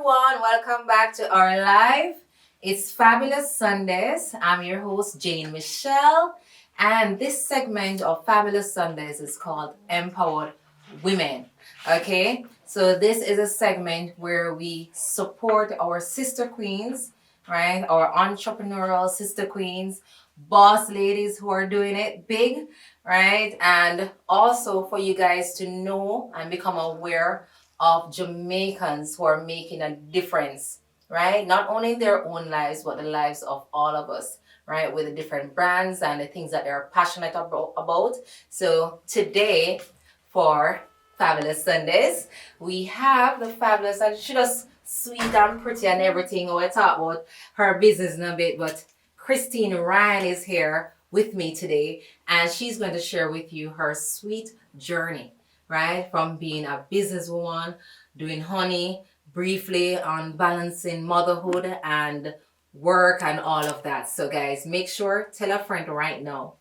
everyone, welcome back to our live. It's Fabulous Sundays. I'm your host, Jane Michelle, and this segment of Fabulous Sundays is called Empowered Women. Okay, so this is a segment where we support our sister queens, right? Our entrepreneurial sister queens, boss ladies who are doing it big, right? And also for you guys to know and become aware of Jamaicans who are making a difference, right? Not only in their own lives, but the lives of all of us, right? With the different brands and the things that they're passionate about. So today, for Fabulous Sundays, we have the fabulous, and she just sweet and pretty and everything. We'll talk about her business in a bit, but Christine Ryan is here with me today, and she's going to share with you her sweet journey, right? From being a businesswoman, doing honey, briefly on balancing motherhood and work and all of that. So, guys, make sure, tell a friend right now.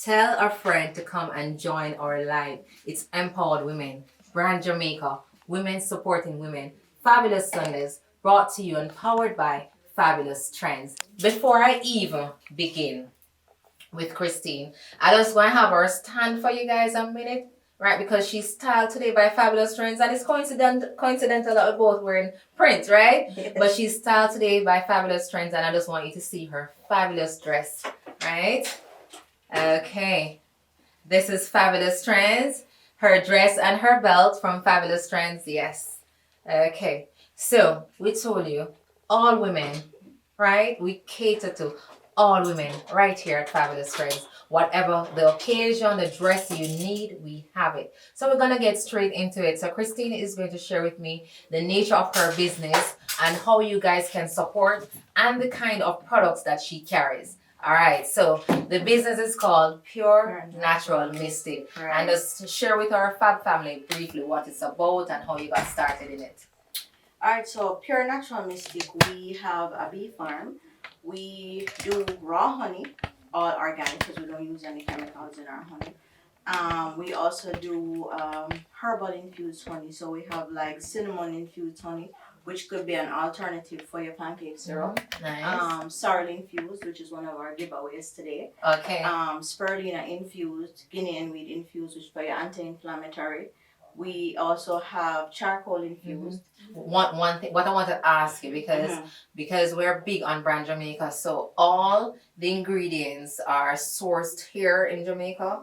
Tell a friend to come and join our live. It's Empowered Women, Brand Jamaica, Women Supporting Women, Fabulous Sundays, brought to you and powered by Fabulous Trends. Before I even begin with Christine, I just want to have her stand for you guys a minute, right? Because she's styled today by Fabulous Trends, and it's coincidental that we're both wearing print, right? But she's styled today by Fabulous Trends, and I just want you to see her fabulous dress, right? Okay, this is Fabulous Trends, her dress and her belt from Fabulous Trends, yes. Okay, so we told you, all women, right? We cater to all women right here at Fabulous Trends. Whatever the occasion, the dress you need, we have it. So we're gonna get straight into it. So Christina is going to share with me the nature of her business and how you guys can support and the kind of products that she carries. All right, so the business is called Pure Natural Mystic. Right. And just share with our Fab family briefly what it's about and how you got started in it. Alright, so Pure Natural Mystic, we have a bee farm. We do raw honey, all organic because we don't use any chemicals in our honey. We also do herbal infused honey. So we have like cinnamon infused honey, which could be an alternative for your pancake syrup. Nice. Sorrel infused, which is one of our giveaways today. Okay. Spirulina infused, guinea weed infused, which is for your anti-inflammatory. We also have charcoal infused. One thing, what I want to ask you, because we're big on Brand Jamaica, so all the ingredients are sourced here in Jamaica.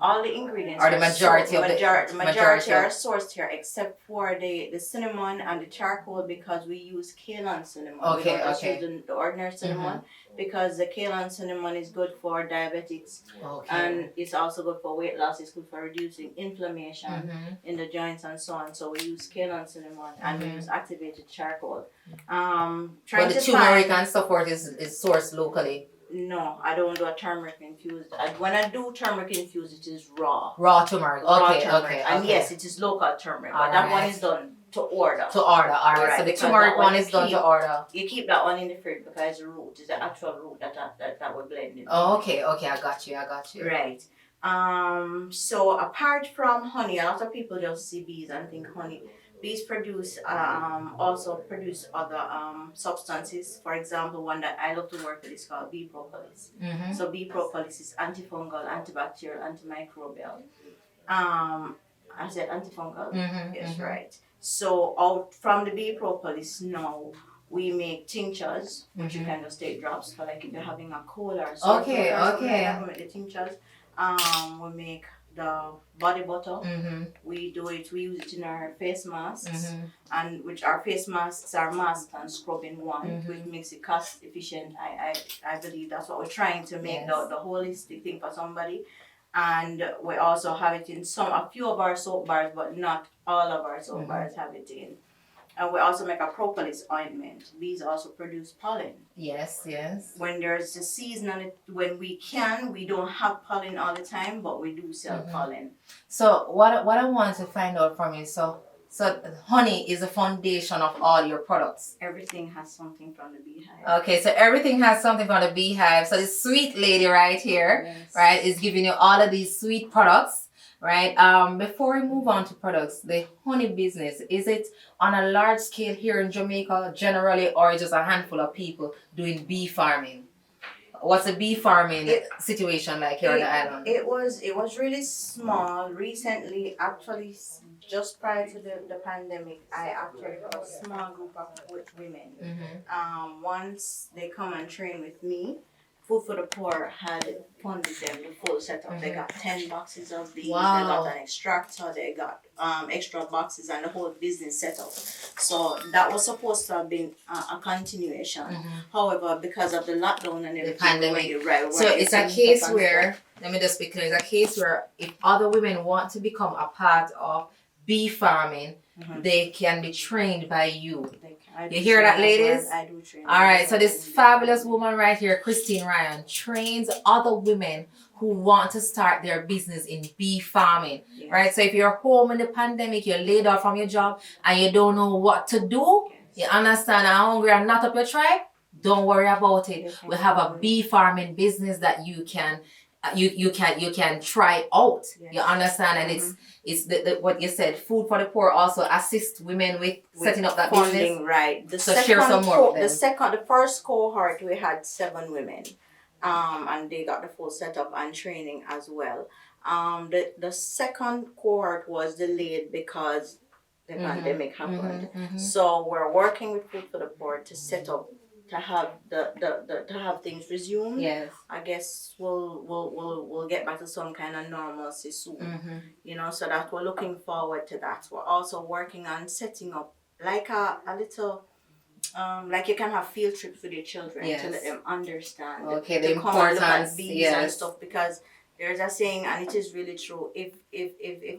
All the ingredients Or the majority of the majority are sourced here, except for the cinnamon and the charcoal, because we use kaolin cinnamon. Okay, we don't just okay. use the ordinary cinnamon, because the kaolin cinnamon is good for diabetics, and it's also good for weight loss. It's good for reducing inflammation in the joints and so on. So we use kaolin cinnamon and we use activated charcoal. But the turmeric and so forth is sourced locally. No, I don't do a turmeric infused. When I do turmeric infused, it is raw. Raw turmeric. Okay. And yes, it is local turmeric, but that one is done to order. All right. So the turmeric one is done to order. You keep that one in the fridge because it's root. It's the actual root that we're blending. Oh, okay. I got you. Right. So apart from honey, a lot of people just see bees and think honey. Bees also produce other substances. For example, one that I love to work with is called bee propolis. So bee propolis is antifungal, antibacterial, antimicrobial. I said antifungal? Yes, right. So out from the bee propolis now, we make tinctures, which you can just take drops for, like if you're having a cold or something. Okay. We make the tinctures. We make the body butter. We use it in our face masks, and which our face masks are masked and scrub in one, which makes it cost efficient. I believe that's what we're trying to make, the holistic thing for somebody. And we also have it in a few of our soap bars, but not all of our soap bars have it in. And we also make a propolis ointment. Bees also produce pollen. Yes. When there's a season on it, when we don't have pollen all the time, but we do sell pollen. So what I want to find out from you, so honey is the foundation of all your products. Everything has something from the beehive. Okay, so everything has something from the beehive. So this sweet lady right here, right, is giving you all of these sweet products. right? Before we move on to products, the honey business, is it on a large scale here in Jamaica generally, or just a handful of people doing bee farming? What's a bee farming situation like here on the island? It was really small. Recently, actually, just prior to the pandemic, I actually got a small group of women. Once they come and train with me, Food for the Poor had funded them the full setup. They got 10 boxes of these. Wow. They got an extractor. They got extra boxes and the whole business setup. So that was supposed to have been a continuation. However, because of the lockdown and everything, the pandemic, right? So it's a case where, let me just be clear, it's a case where if other women want to become a part of bee farming, they can be trained by you. You hear that, ladies? I do train. All right, so this fabulous woman right here, Christine Ryan, trains other women who want to start their business in bee farming, right? So if you're home in the pandemic, you're laid off from your job and you don't know what to do, you understand, and hungry and not up your tribe, don't worry about it. We have a bee farming business that you can you can try out. You understand, and it's the what you said. Food for the Poor also assist women with setting up that funding, business. right? So share some more with them. The first cohort we had 7 women, and they got the full setup and training as well. The second cohort was delayed because the pandemic happened. So we're working with Food for the Poor to set up to have to have things resumed. Yes. I guess we'll get back to some kind of normalcy soon. You know, so that we're looking forward to that. We're also working on setting up like a little like you can have field trips with your children to let them understand. Okay, to the come and look at importance, bees and stuff, because there's a saying, and it is really true. If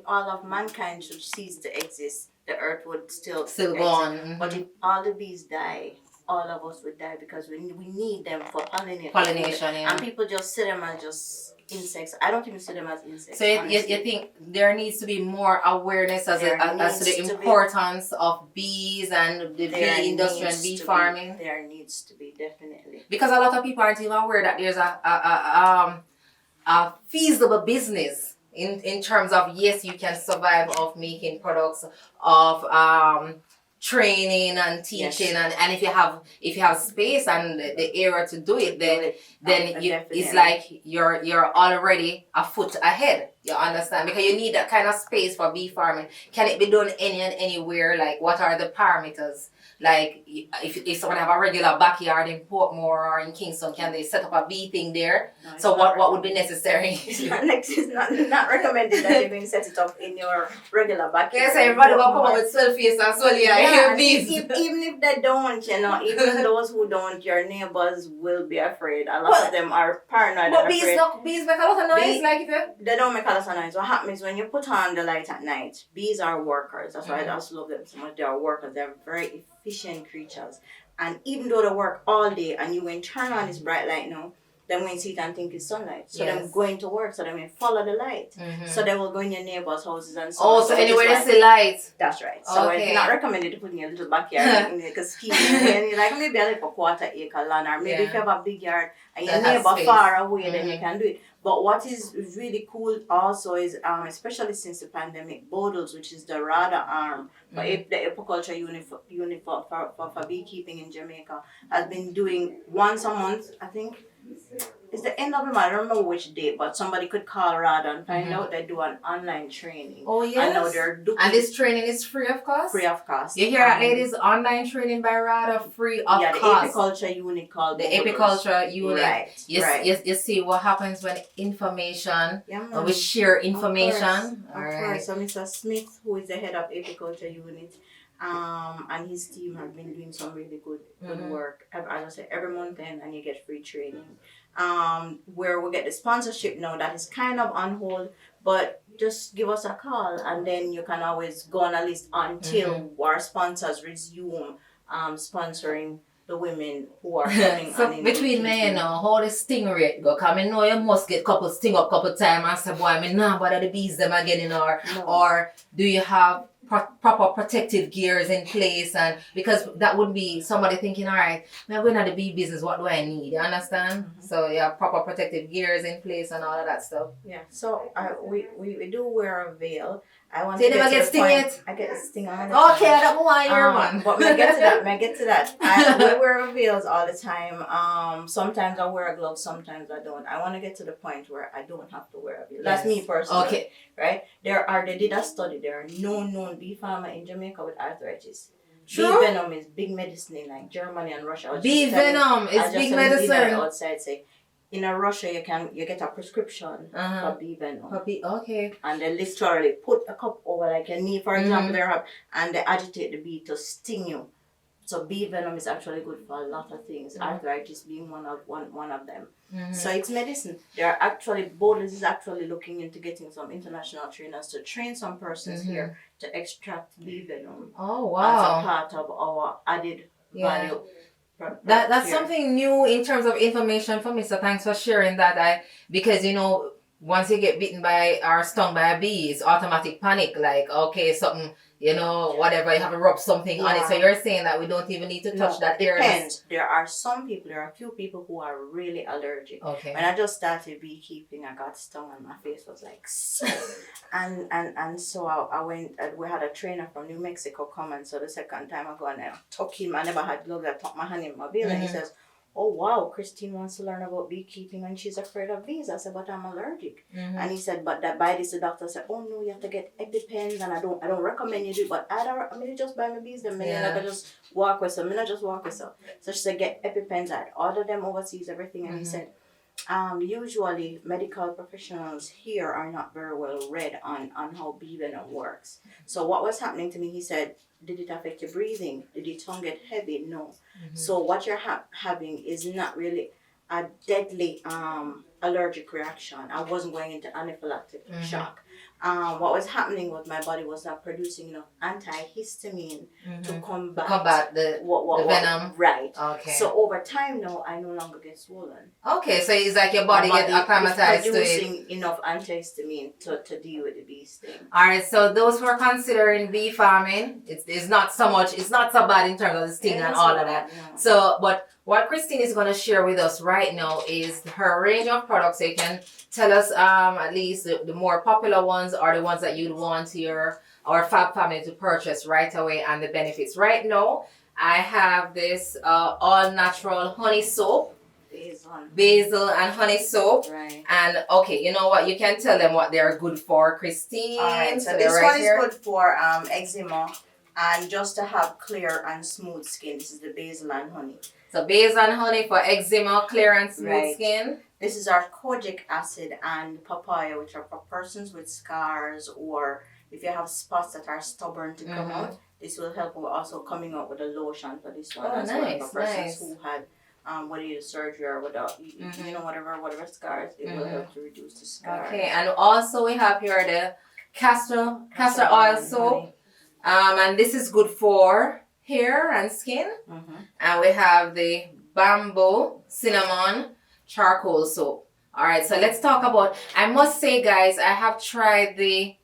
all of mankind should cease to exist, the earth would still go on. But if all the bees die, all of us would die, because we need them for pollination. And people just see them as just insects. I don't even see them as insects. So you think there needs to be more awareness as to the importance of bees and the bee industry and bee farming? There needs to be, definitely. Because a lot of people aren't even aware that there's a feasible business in terms of, yes, you can survive of making products, of training and teaching, and if you have space and the area to do it, then it's like you're already a foot ahead. You understand? Because you need that kind of space for bee farming. Can it be done anywhere? Like, what are the parameters? Like, if someone have a regular backyard in Portmore or in Kingston, can they set up a bee thing there? No, so what would be necessary? It's not recommended that you're going to set it up in your regular backyard. Yes, everybody will come up with selfies and so even if they don't, even those who don't, your neighbors will be afraid. A lot of them are paranoid. But bees make a lot of noise, they don't make a lot of noise. What happens when you put on the light at night? Bees are workers. That's why I just love them so much. They are workers. They're very efficient creatures. And even though they work all day, and you when turn on this bright light now, then when you see it and think it's sunlight. So they're going to work, so they may follow the light. So they will go in your neighbors' houses and so on. So anywhere they see light. That's right. So it's not recommended to put in your little backyard because when you like maybe a little quarter-acre land, or maybe if you have a big yard and your neighbor far away, then you can do it. But what is really cool also is, especially since the pandemic, Bodles, which is the radar arm for the apiculture unit for beekeeping in Jamaica, has been doing once a month, I think. It's the end of the month. I don't remember which date, but somebody could call RADA and find out they do an online training. Oh, yes. I know they're doing. And this training is free of cost? Free of cost. You hear that, ladies? Online training by RADA, free of cost. Yeah, the apiculture unit called the apiculture unit. Right. You see what happens when information, we share information. Of course. So Mr. Smith, who is the head of apiculture unit, and his team have been doing some really good work. As I said, every month and you get free training. Where we get the sponsorship now, that is kind of on hold, but just give us a call and then you can always go on a list until our sponsors resume sponsoring the women who are coming. So between me and how the sting rate go? Because I know you must get sting up couple times and say, boy, me nah bother the bees them again, or do you have proper protective gears in place, and because that would be somebody thinking, all right, I'm going to the bee business, what do I need? You understand? So yeah, proper protective gears in place and all of that stuff. Yeah. So we do wear a veil. I want So you to never get get to the sting point. yet? I get a sting all the Okay, time. I don't want your one. But may I get to that. May I get to that. We wear veils all the time. Sometimes I wear a glove, sometimes I don't. I want to get to the point where I don't have to wear a veil. That's me personally. Okay. Right? They did a study. There are no known bee farmer in Jamaica with arthritis. True. Bee venom is big medicine in like Germany and Russia. Bee venom is big medicine. Outside say, in Russia you get a prescription for bee venom. Okay. And they literally put a cup over like your knee, for example, and they agitate the bee to sting you. So bee venom is actually good for a lot of things. Arthritis being one of them. So it's medicine. Borders is actually looking into getting some international trainers to train some persons here to extract bee venom. Oh wow! As a part of our added value. That's something new in terms of information for me. So thanks for sharing that. Because once you get bitten by or stung by a bee, it's automatic panic. Like, okay, something, whatever, you have to rub something on it. So you're saying that we don't even need to touch that area? Depends. There are a few people who are really allergic. Okay. When I just started beekeeping, I got stung and my face was like, and so I went, we had a trainer from New Mexico come, and so the second time I go and I took him, I never had gloves, I put my hand in my veil, and he says, oh wow, Christine wants to learn about beekeeping and she's afraid of bees. I said, but I'm allergic. And he said, but that by this the doctor said, oh no, you have to get EpiPens, and I don't recommend you do it, but I mean just buy my bees them, and I can just walk with them, just walk with them. So she said, get EpiPens. I ordered them overseas, everything, and he said, usually medical professionals here are not very well read on how bee venom works. So what was happening to me, he said, did it affect your breathing? Did your tongue get heavy? No. So what you're having is not really a deadly allergic reaction. I wasn't going into anaphylactic shock. What was happening with my body was not producing enough antihistamine to combat the venom. Right. Okay. So over time now, I no longer get swollen. Okay, so it's like your body gets acclimatized to it. Producing enough antihistamine to deal with the bee sting. All right, so those who are considering bee farming, it's not so bad in terms of the sting and all of that. Yeah. So, but what Christine is going to share with us right now is her range of products. So you can tell us at least the more popular ones or the ones that you'd want our Fab family to purchase right away and the benefits. Right now, I have this all-natural honey soap. Basil and honey soap. Right. And okay, you know what? You can tell them what they're good for, Christine. All right. So this one is good for eczema and just to have clear and smooth skin. This is the basil and honey. So basil and honey for eczema, clear and smooth skin. This is our kojic acid and papaya, which are for persons with scars or if you have spots that are stubborn to come out. This will help. We're also coming out with a lotion for this one as well for persons who had whether you surgery or without, whatever scars, it will help to reduce the scars. Okay, and also we have here the castor oil soap, and this is good for hair and skin. And we have the bamboo cinnamon charcoal soap. All right, so let's talk about. I must say, guys, I have tried the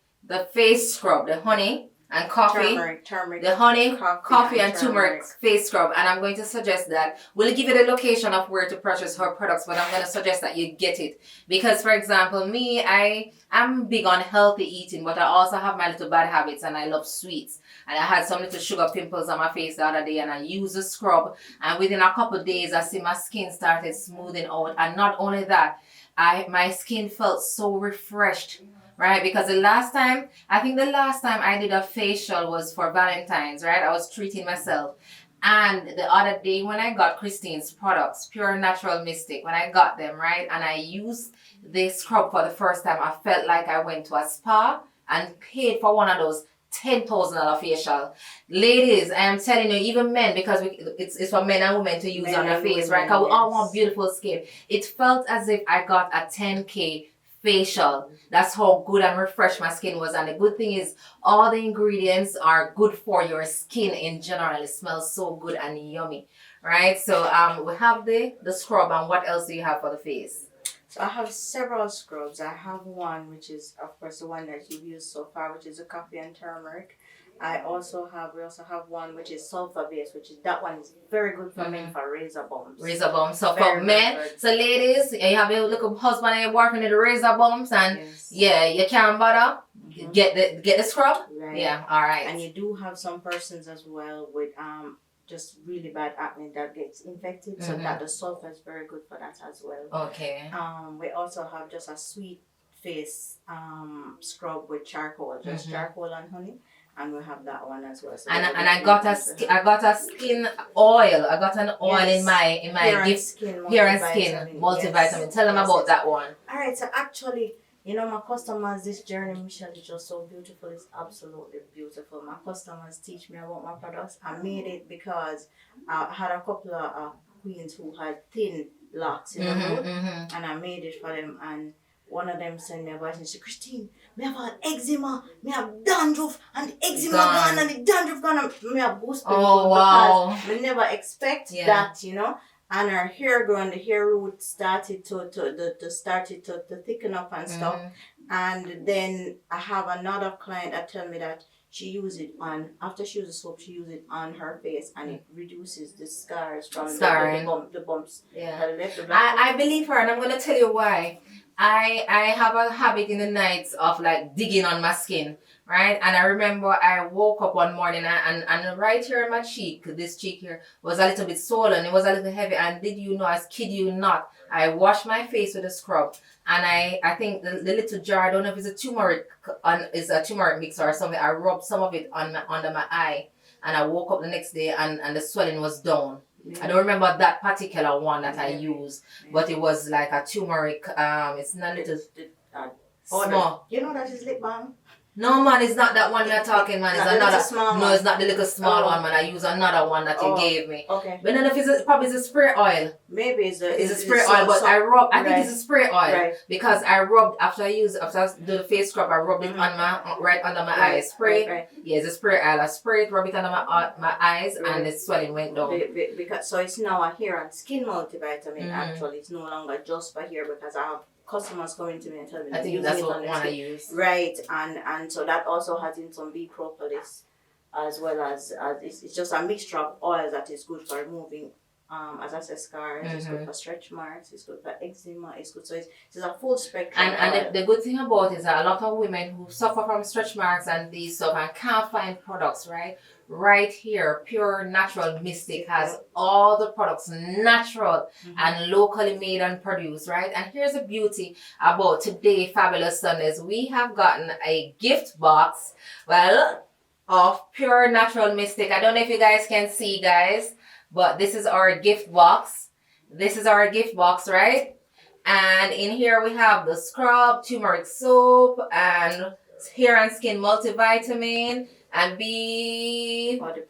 face scrub, the honey and coffee, turmeric, the honey, coffee and turmeric face scrub, and I'm going to suggest that we'll give you the location of where to purchase her products, but I'm going to suggest that you get it because, for example, me, I'm big on healthy eating, but I also have my little bad habits and I love sweets. And I had some little sugar pimples on my face the other day, and I used the scrub, and within a couple of days, I see my skin started smoothing out, and not only that, my skin felt so refreshed. Right, because the last time I did a facial was for Valentine's, right? I was treating myself. And the other day when I got Christine's products, Pure Natural Mystic, when I got them, right, and I used the scrub for the first time, I felt like I went to a spa and paid for one of those $10,000 facial. Ladies, I am telling you, even men, because it's for men and women to use on their face, right? Because we all want beautiful skin. It felt as if I got a 10K facial. That's how good and refreshed my skin was. And the good thing is all the ingredients are good for your skin in general. It smells so good and yummy, right? So we have the scrub, and what else do you have for the face? So I have several scrubs. I have one which is, of course, the one that you've used so far, which is a coffee and turmeric. We also have one which is sulfur based, which is that one is very good for men for razor bumps. Razor bumps. So Very, for men, very good. so ladies, you have your little husband and you're working with the razor bumps, and Yes. yeah, you can't bother. Mhm. Get the scrub. Right. Yeah, all right. And you do have some persons as well with just really bad acne that gets infected, so that the sulfur is very good for that as well. Okay. We also have just a sweet face scrub with charcoal, just charcoal and honey, and we have that one as well. So And I got a skin oil. I got an oil in my hair gift and hair and skin multivitamin. Yes. Tell them Yes, about yes. that one. All right, so actually, my customers, this journey, Michelle, is just so beautiful. It's absolutely beautiful. My customers teach me about my products. I made it because I had a couple of queens who had thin locks in the road, and I made it for them. And one of them sent me a voice and said, Christine, me have an eczema, me have dandruff, and the eczema gone and the dandruff gone, and me have boost. Oh, wow. Because we never expect that, and her hair growing, the hair root started to thicken up and stuff. And then I have another client that tell me that she use it after she uses soap, she use it on her face, and it reduces the scars from the bumps. Yeah. I believe her, and I'm gonna tell you why. I have a habit in the nights of like digging on my skin, right? And I remember I woke up one morning and right here in my cheek, this cheek here was a little bit swollen. It was a little heavy. And did you know, I kid you not, I washed my face with a scrub, and I think the little jar, I don't know if it's a turmeric mix or something. I rubbed some of it under my eye, and I woke up the next day and the swelling was down. I don't remember that particular one that I used, but it was like a turmeric. It's not little small. You know that is lip balm? No, man, it's not that one you're talking, man. It's another small No, one. it's not the little small one, man. I use another one that you gave me. Okay. But then if it's probably it's a spray oil. Maybe it's a spray oil, but I think it's a spray oil. Right. Because I rubbed after I do the face scrub, I rubbed it on my right under my eyes. Spray. Right. Yeah, it's a spray oil. I spray it, rub it under my eyes, and the swelling went down. Because so it's now a hair and skin multivitamin. Actually, it's no longer just for hair, because I have customers coming to me and telling me I think that's what one I use. Right, and so that also has in some B propolis, as well as it's just a mixture of oils that is good for removing, as I said, scars. It's good for stretch marks. It's good for eczema. It's good. So it's a full spectrum. And the good thing about it is that a lot of women who suffer from stretch marks and these stuff and can't find products, right? Right here, Pure Natural Mystic has all the products natural and locally made and produced, right? And here's the beauty about today, Fabulous Sundays. We have gotten a gift box, of Pure Natural Mystic. I don't know if you guys can see, guys, but this is our gift box. This is our gift box, right? And in here we have the scrub, turmeric soap, and hair and skin multivitamin, and body butter.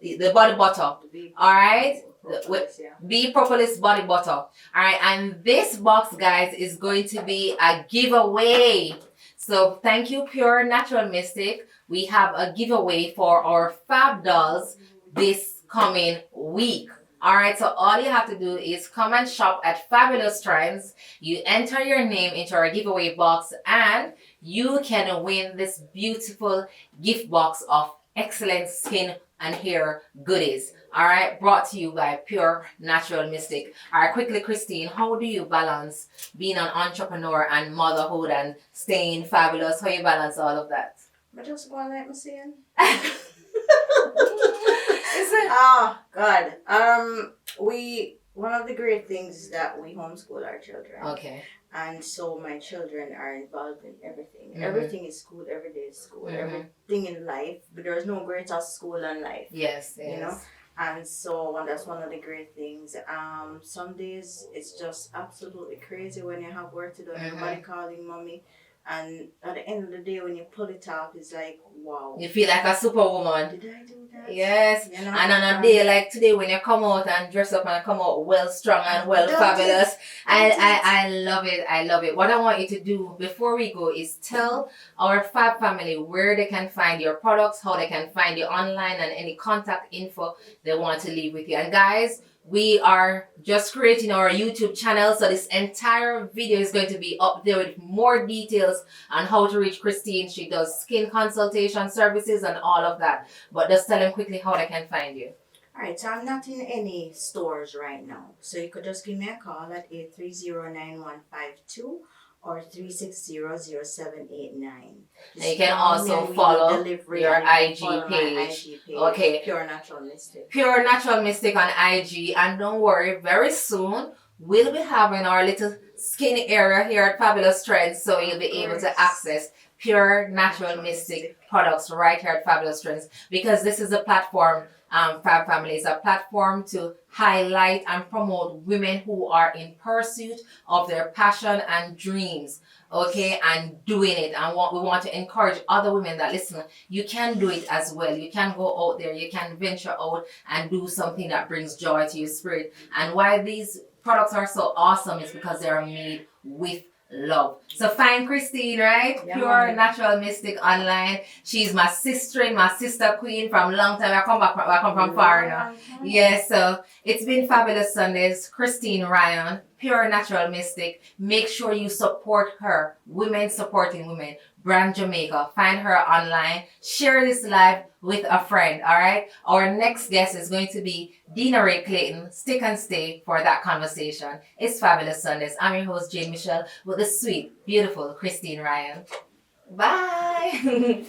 The body butter. All right. Propolis, Bee Propolis body butter. All right. And this box, guys, is going to be a giveaway. So thank you, Pure Natural Mystic. We have a giveaway for our Fab Dolls this coming week. All right, so all you have to do is come and shop at Fabulous Trends. You enter your name into our giveaway box, and you can win this beautiful gift box of excellent skin and hair goodies. All right, brought to you by Pure Natural Mystic. All right, quickly, Christine, how do you balance being an entrepreneur and motherhood and staying fabulous? How you balance all of that? I just go and let me see. Is it? Oh God. One of the great things is that we homeschool our children. Okay. And so my children are involved in everything. Everything is school. Every day is school. Everything in life. But there is no greater school than life. Yes. You know. And so that's one of the great things. Some days it's just absolutely crazy when you have work to do. Everybody calling mommy. And at the end of the day, when you pull it off, it's like, wow. You feel like a superwoman. Did I do that? Yes. You know? And on a day like today, when you come out and dress up and come out well strong and well fabulous, I love it. I love it. What I want you to do before we go is tell our Fab family where they can find your products, how they can find you online, and any contact info they want to leave with you. And guys, We are just creating our YouTube channel, so this entire video is going to be up there with more details on how to reach Christine. She does skin consultation services and all of that. But just tell them quickly how they can find you. Alright, so I'm not in any stores right now. So you could just give me a call at 830-9152 or 360-0789. And you can also follow your IG page. Okay. Pure Natural Mystic. Pure Natural Mystic on IG. And don't worry, very soon we'll be having our little skin area here at Fabulous Trends, so you'll be able to access Pure Natural Mystic products right here at Fabulous Trends, because this is a platform, Fab Family is a platform to highlight and promote women who are in pursuit of their passion and dreams, okay, and doing it. And we want to encourage other women that listen, you can do it as well. You can go out there, you can venture out and do something that brings joy to your spirit. And why these products are so awesome is because they are made with love. So find Christine, right? Yeah, Pure man. Natural Mystic online. She's my sister, my sister queen from long time. I come from far now. Yes, so it's been Fabulous Sundays. Christine Ryan, Pure Natural Mystic. Make sure you support her. Women supporting women. Brand Jamaica. Find her online. Share this live with a friend. All right. Our next guest is going to be Dina Ray Clayton. Stick and stay for that conversation. It's Fabulous Sundays. I'm your host, Jane Michelle, with the sweet, beautiful Christine Ryan. Bye.